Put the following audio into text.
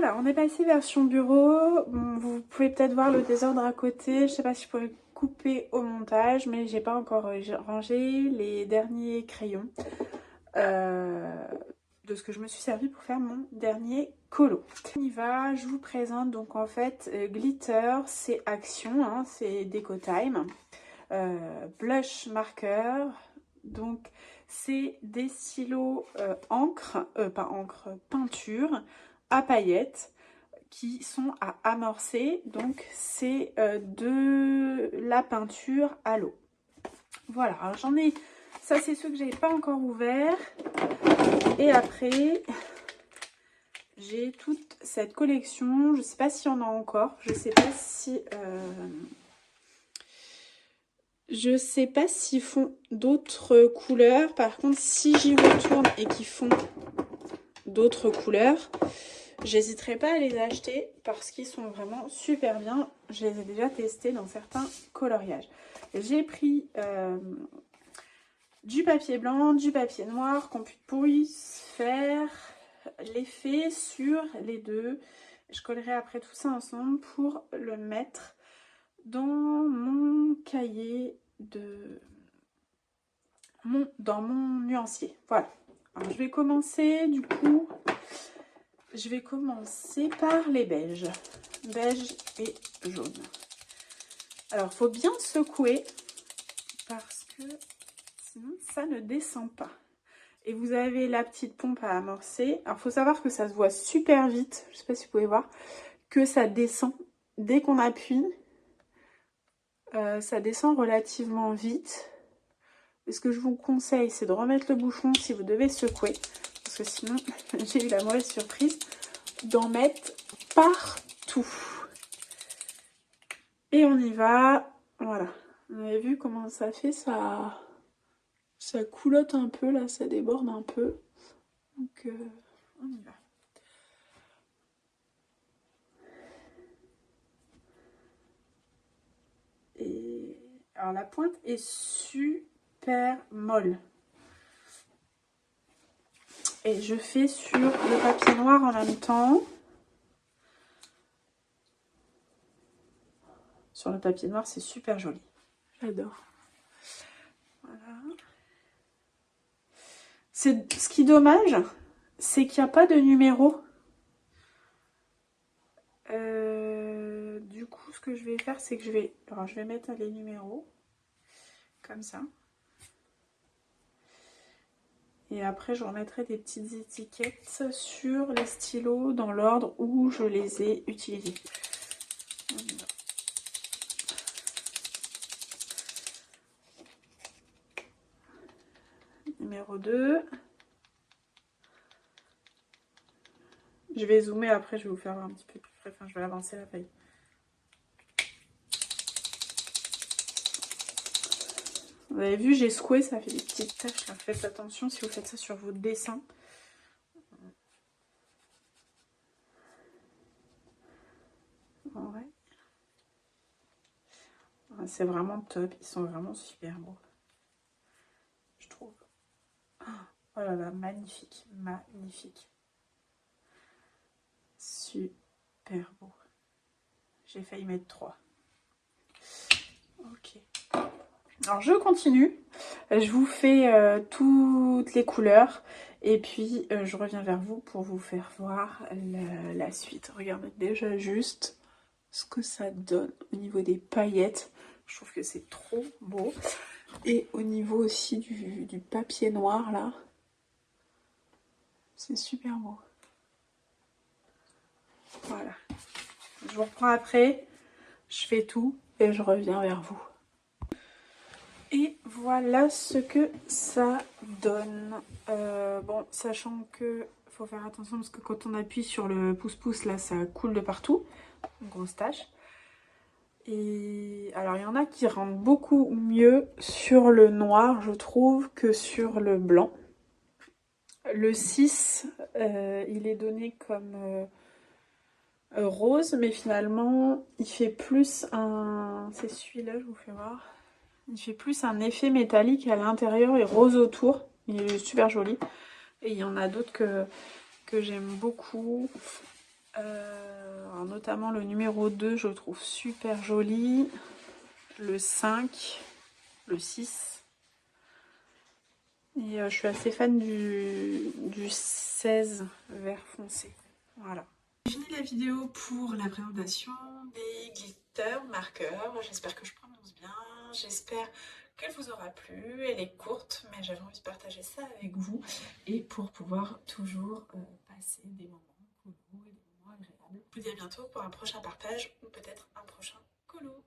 Voilà, on est passé version bureau. Bon, vous pouvez peut-être voir le désordre à côté. Je sais pas si je pourrais couper au montage, mais j'ai pas encore rangé les derniers crayons de ce que je me suis servi pour faire mon dernier colo. On y va, je vous présente donc en fait Glitter, c'est Action, hein, c'est Déco Time. Blush marker, donc c'est des stylos encre, pas encre, peinture à paillettes qui sont à amorcer, donc c'est de la peinture à l'eau. Voilà, alors j'en ai, ça c'est ceux que j'ai pas encore ouverts, et après j'ai toute cette collection, je sais pas s'il y en a encore, je sais pas s'ils font d'autres couleurs. Par contre, si j'y retourne et qu'ils font d'autres couleurs, j'hésiterai pas à les acheter parce qu'ils sont vraiment super bien. Je les ai déjà testés dans certains coloriages. J'ai pris du papier blanc, du papier noir, qu'on puisse faire l'effet sur les deux. Je collerai après tout ça ensemble pour le mettre dans mon cahier dans mon nuancier. Voilà. Alors, je vais commencer du coup. Je vais commencer par les beiges. Beige et jaune. Alors, il faut bien secouer parce que sinon ça ne descend pas. Et vous avez la petite pompe à amorcer. Alors, il faut savoir que ça se voit super vite. Je ne sais pas si vous pouvez voir que ça descend dès qu'on appuie. Ça descend relativement vite. Et ce que je vous conseille, c'est de remettre le bouchon si vous devez secouer. Parce que sinon, j'ai eu la mauvaise surprise d'en mettre partout. Et on y va. Voilà. Vous avez vu comment ça fait? Ça coulotte un peu, là, ça déborde un peu. Donc, on y va. Et alors, la pointe est super molle. Et je fais sur le papier noir en même temps. Sur le papier noir, c'est super joli. J'adore. Voilà. Ce qui est dommage, c'est qu'il n'y a pas de numéro. Du coup, ce que je vais faire, c'est que je vais mettre les numéros. Comme ça. Et après, je remettrai des petites étiquettes sur les stylos dans l'ordre où je les ai utilisés. Numéro 2. Je vais zoomer après, je vais vous faire un petit peu plus près. Enfin, je vais avancer la feuille. Vous avez vu, j'ai secoué, ça fait des petites taches. Là. Faites attention si vous faites ça sur vos dessins. Ouais. C'est vraiment top. Ils sont vraiment super beaux. Je trouve. Oh là là, magnifique. Magnifique. Super beau. J'ai failli mettre 3. Ok. Alors je continue. Je vous fais toutes les couleurs. Et puis je reviens vers vous pour vous faire voir la suite. Regardez déjà juste ce que ça donne au niveau des paillettes. Je trouve que c'est trop beau. Et au niveau aussi du papier noir là. C'est super beau. Voilà. Je vous reprends après. Je fais tout et je reviens vers vous. Et voilà ce que ça donne. Bon, sachant que faut faire attention parce que quand on appuie sur le pouce-pouce, là, ça coule de partout. Une grosse tache. Et alors, il y en a qui rendent beaucoup mieux sur le noir, je trouve, que sur le blanc. Le 6, il est donné comme rose, mais finalement, il fait plus un... C'est celui-là, je vous fais voir. Il fait plus un effet métallique à l'intérieur et rose autour. Il est super joli. Et il y en a d'autres que j'aime beaucoup. Alors notamment le numéro 2, je le trouve super joli. Le 5, le 6. Et je suis assez fan du 16 vert foncé. Voilà. J'ai fini la vidéo pour la présentation des glitter marqueurs. J'espère que je prononce bien. J'espère qu'elle vous aura plu. Elle est courte, mais j'avais envie de partager ça avec vous. Et pour pouvoir toujours passer des moments cool et des moments agréables. Je vous dis à bientôt pour un prochain partage ou peut-être un prochain colo.